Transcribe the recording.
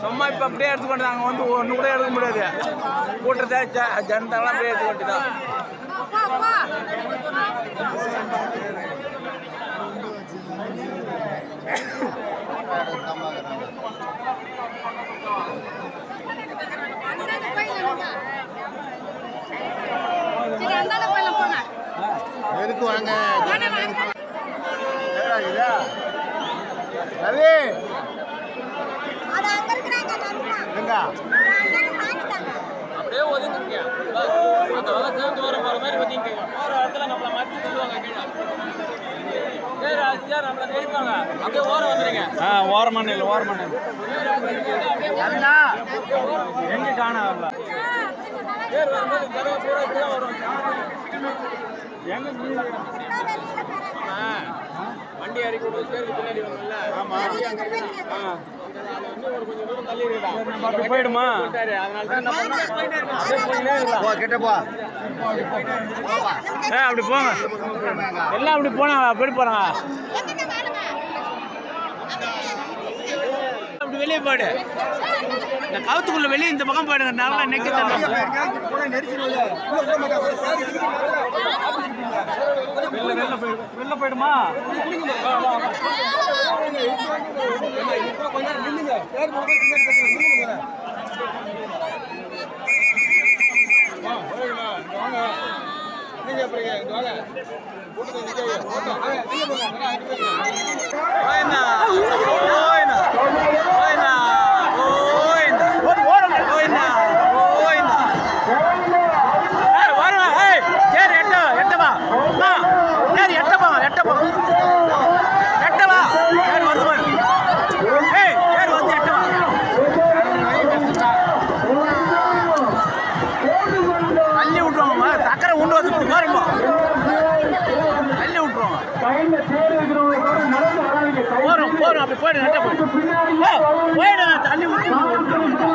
சும்மா இப்போ அப்படியே எடுத்துக்கொண்டு நாங்கள் வந்து ஒன்று கூட எடுக்க முடியாது. கூட்டத்தை ஜனதாலாம் அப்படியே எடுத்துக்கொண்டு தான். இருக்குவாங்க அப்படியே ஒதுங்க அந்த வளர்ச்சி தூர போற மாதிரி ஒதுங்க போற இடத்துல நம்மள மாத்தி சொல்லுவாங்க கீழே நம்மள தெரிப்பாங்க அப்படியே ஓரம் வந்துருங்க. ஓரமான இல்லை ஓரமான எங்க காண வரல பேர் வரும்போது ஜனம் பூரா இப்படிதான் வரும். எங்க வண்டி அடிக்க பேருக்கு பின்னாடி வரும்ல. ஆமா ஒரு கொஞ்சம் தூரம் தள்ளி இருக்கா போயிடுமா அதனால தான் கிட்ட போ அப்படி போங்க எல்லாம் அப்படி போனாங்க போயிட்டு போறாங்க. அப்படி வெளியே போயிடு இந்த கவுத்துக்குள்ள வெளியே இந்த பக்கம் போயிடுங்க. நல்லா நெக்கி வெளில போயிடுமா போறோம் அப்படி போயிடு போயிடு தள்ளி விட்டு